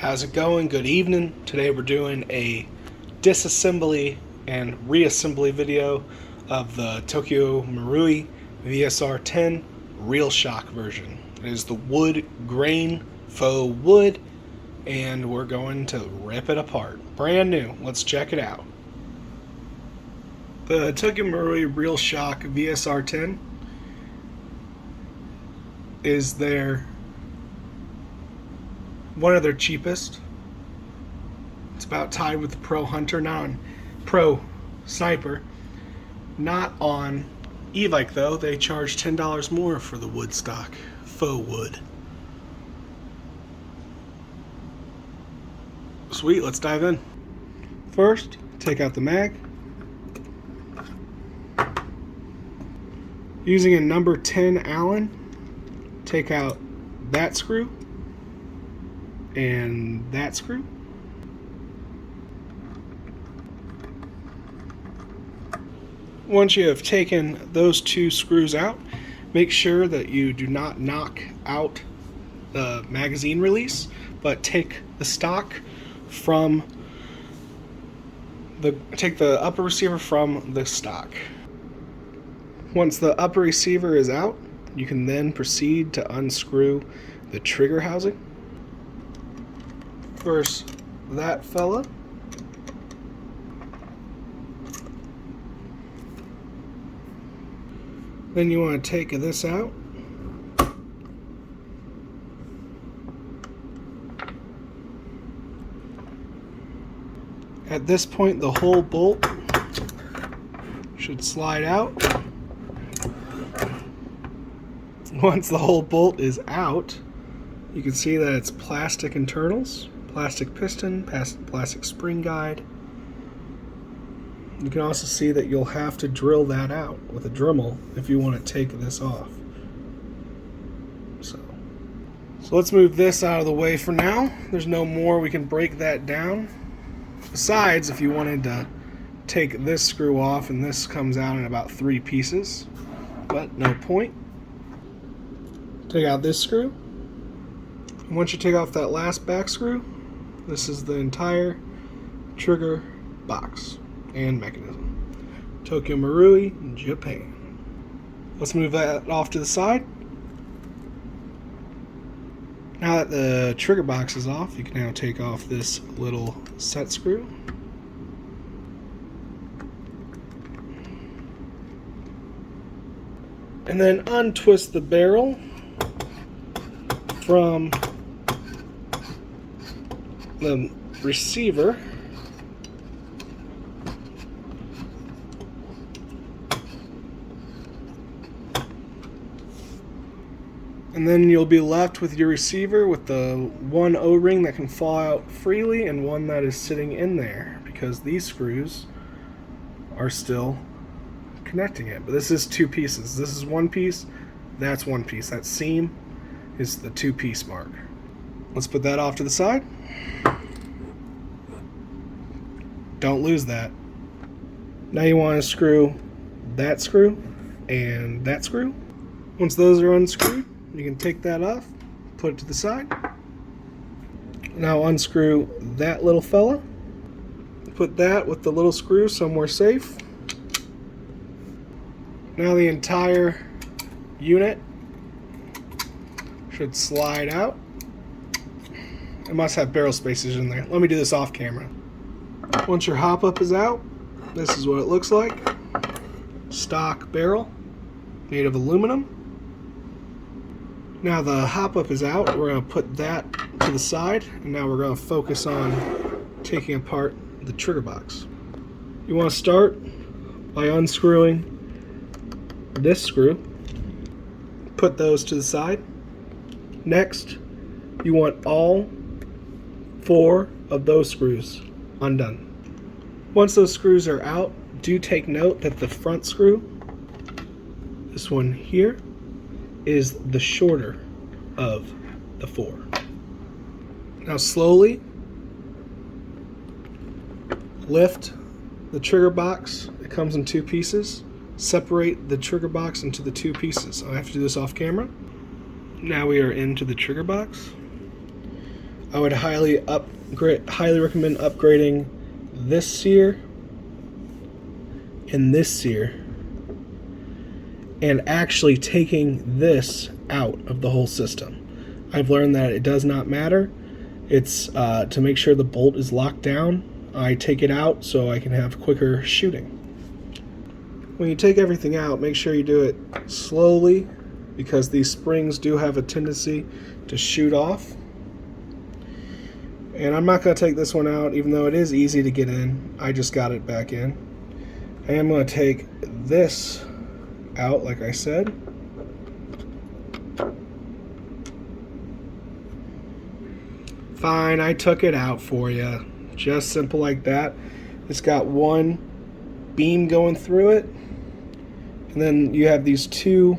How's it going? Good evening. Today we're doing a disassembly and reassembly video of the Tokyo Marui VSR-10 Real Shock version. It is the wood grain faux wood, and we're going to rip it apart. Brand new. Let's check it out. The Tokyo Marui Real Shock VSR-10 is one of their cheapest. It's about tied with the Pro Hunter, not on Pro Sniper. Not on e-bike though. They charge $10 more for the wood stock, faux wood. Sweet, let's dive in. First, take out the mag. Using a number 10 Allen, take out that screw and that screw. Once you have taken those two screws out, make sure that you do not knock out the magazine release, but take the stock from take the upper receiver from the stock. Once the upper receiver is out, you can then proceed to unscrew the trigger housing. First, that fella. Then you want to take this out. At this point, the whole bolt should slide out. Once the whole bolt is out, you can see that it's plastic internals, plastic piston, plastic spring guide. You can also see that you'll have to drill that out with a Dremel if you want to take this off. So let's move this out of the way for now. There's no more, we can break that down. Besides, if you wanted to take this screw off, and this comes out in about 3 pieces, but no point. Take out this screw. And once you take off that last back screw, this is the entire trigger box and mechanism. Tokyo Marui, Japan. Let's move that off to the side. Now that the trigger box is off, you can now take off this little set screw. And then untwist the barrel from the receiver. And then you'll be left with your receiver with the one O-ring that can fall out freely and one that is sitting in there, because these screws are still connecting it. But this is 2 pieces. This is 1 piece, that's 1 piece. That seam is the 2-piece mark. Let's put that off to the side. Don't lose that. Now you want to screw that screw and that screw. Once those are unscrewed, you can take that off, put it to the side. Now unscrew that little fella. Put that with the little screw somewhere safe. Now the entire unit should slide out. It must have barrel spacers in there. Let me do this off camera. Once your hop-up is out, this is what it looks like. Stock barrel, made of aluminum. Now the hop-up is out, we're going to put that to the side, and now we're going to focus on taking apart the trigger box. You want to start by unscrewing this screw. Put those to the side. Next, you want all 4 of those screws undone. Once those screws are out, do take note that the front screw, this one here, is the shorter of the 4. Now slowly lift the trigger box. It comes in 2 pieces. Separate the trigger box into the 2 pieces. I have to do this off camera. Now we are into the trigger box. I would highly recommend upgrading this sear and this sear, and actually taking this out of the whole system. I've learned that it does not matter. It's to make sure the bolt is locked down. I take it out so I can have quicker shooting. When you take everything out, make sure you do it slowly, because these springs do have a tendency to shoot off. And I'm not going to take this one out, even though it is easy to get in. I just got it back in. I am going to take this out, like I said. Fine, I took it out for you. Just simple like that. It's got one beam going through it, and then you have these two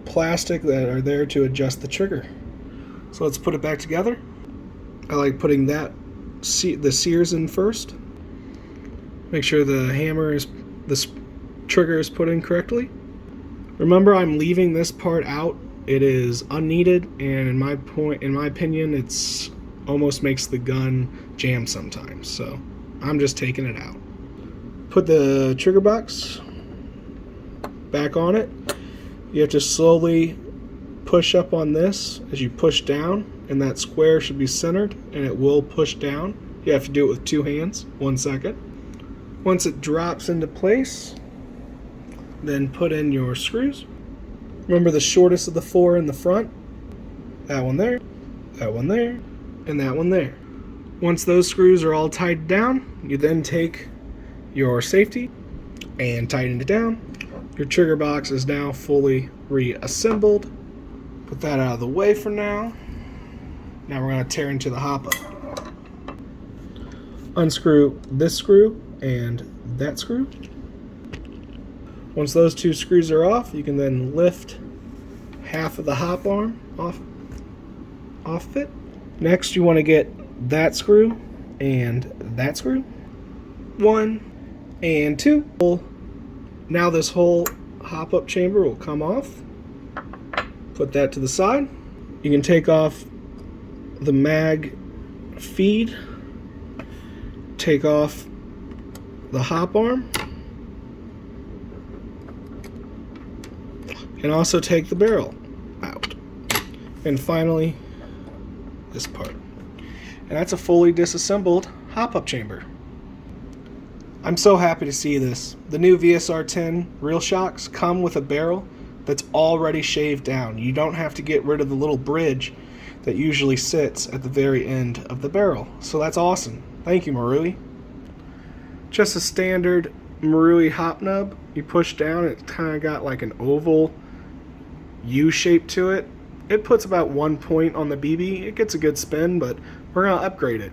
plastic that are there to adjust the trigger. So let's put it back together. I like putting the sears in first. Make sure the trigger is put in correctly. Remember, I'm leaving this part out. It is unneeded, and in my opinion, it's almost makes the gun jam sometimes. So I'm just taking it out. Put the trigger box back on it. You have to slowly push up on this as you push down, and that square should be centered, and it will push down. You have to do it with 2 hands. 1 second. Once it drops into place, then put in your screws. Remember the shortest of the 4 in the front. That one there, that one there, and that one there. Once those screws are all tightened down, you then take your safety and tighten it down. Your trigger box is now fully reassembled. Put that out of the way for now. Now we're going to tear into the hop-up. Unscrew this screw and that screw. Once those 2 screws are off, you can then lift half of the hop arm off it. Next, you want to get that screw and that screw. 1 and 2. Now this whole hop-up chamber will come off. Put that to the side. You can take off the mag feed, take off the hop arm, and also take the barrel out. And finally, this part. And that's a fully disassembled hop-up chamber. I'm so happy to see this. The new VSR-10 Real Shocks come with a barrel that's already shaved down. You don't have to get rid of the little bridge that usually sits at the very end of the barrel. So that's awesome. Thank you, Marui. Just a standard Marui hop nub. You push down, it's kind of got like an oval U shape to it. It puts about 1 point on the BB. It gets a good spin, but we're going to upgrade it.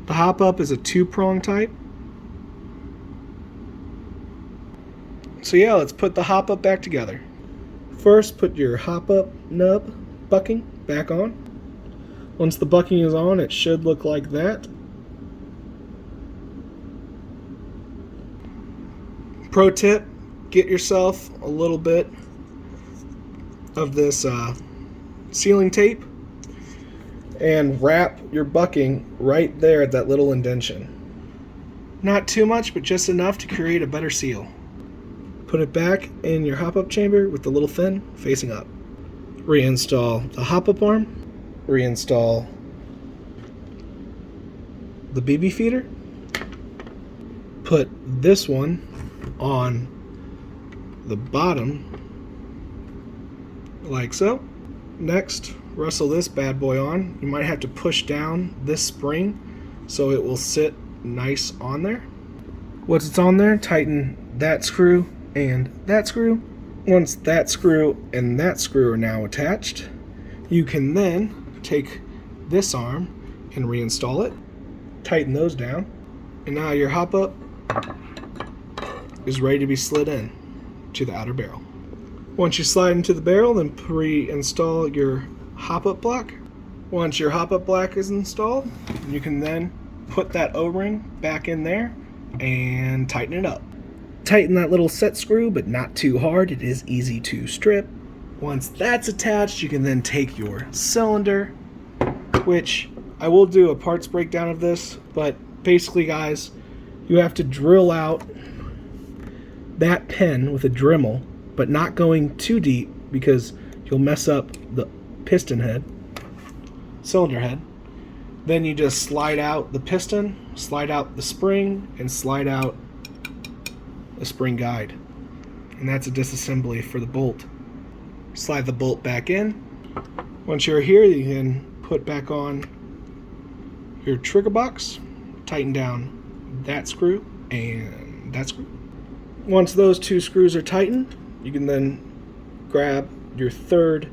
The hop up is a 2-prong type. So yeah, let's put the hop up back together. First, put your hop up nub bucking back on. Once the bucking is on, it should look like that. Pro tip, get yourself a little bit of this sealing tape and wrap your bucking right there at that little indention. Not too much, but just enough to create a better seal. Put it back in your hop-up chamber with the little fin facing up. Reinstall the hop-up arm. Reinstall the BB feeder. Put this one on the bottom like so. Next, wrestle this bad boy on. You might have to push down this spring so it will sit nice on there. Once it's on there, tighten that screw and that screw. Once that screw and that screw are now attached, you can then take this arm and reinstall it. Tighten those down, and now your hop-up is ready to be slid in to the outer barrel. Once you slide into the barrel, then pre-install your hop-up block. Once your hop-up block is installed, you can then put that O-ring back in there and tighten it up. Tighten that little set screw, but not too hard. It is easy to strip. Once that's attached, you can then take your cylinder which I will do a parts breakdown of this, but basically, guys, you have to drill out that pen with a Dremel, but not going too deep because you'll mess up the piston head, cylinder head. Then you just slide out the piston, slide out the spring, and slide out the spring guide. And that's a disassembly for the bolt. Slide the bolt back in. Once you're here, you can put back on your trigger box, tighten down that screw and that screw. Once those two screws are tightened, you can then grab your third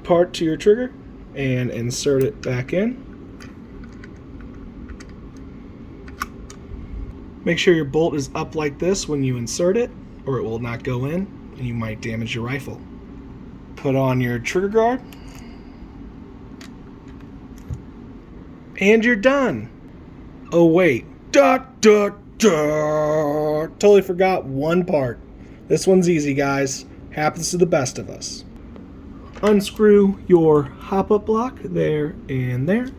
part to your trigger and insert it back in. Make sure your bolt is up like this when you insert it, or it will not go in and you might damage your rifle. Put on your trigger guard, and you're done. Oh wait, totally forgot one part. This one's easy, guys. Happens to the best of us. Unscrew your hop-up block there and there.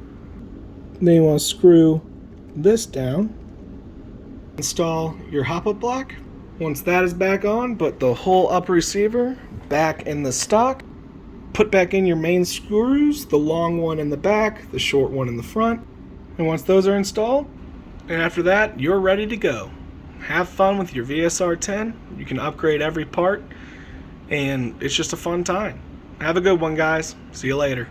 Then you want to screw this down. Install your hop-up block. Once that is back on, put the whole upper receiver back in the stock. Put back in your main screws, the long one in the back, the short one in the front. And once those are installed, and after that, you're ready to go. Have fun with your VSR-10. You can upgrade every part, and it's just a fun time. Have a good one, guys. See you later.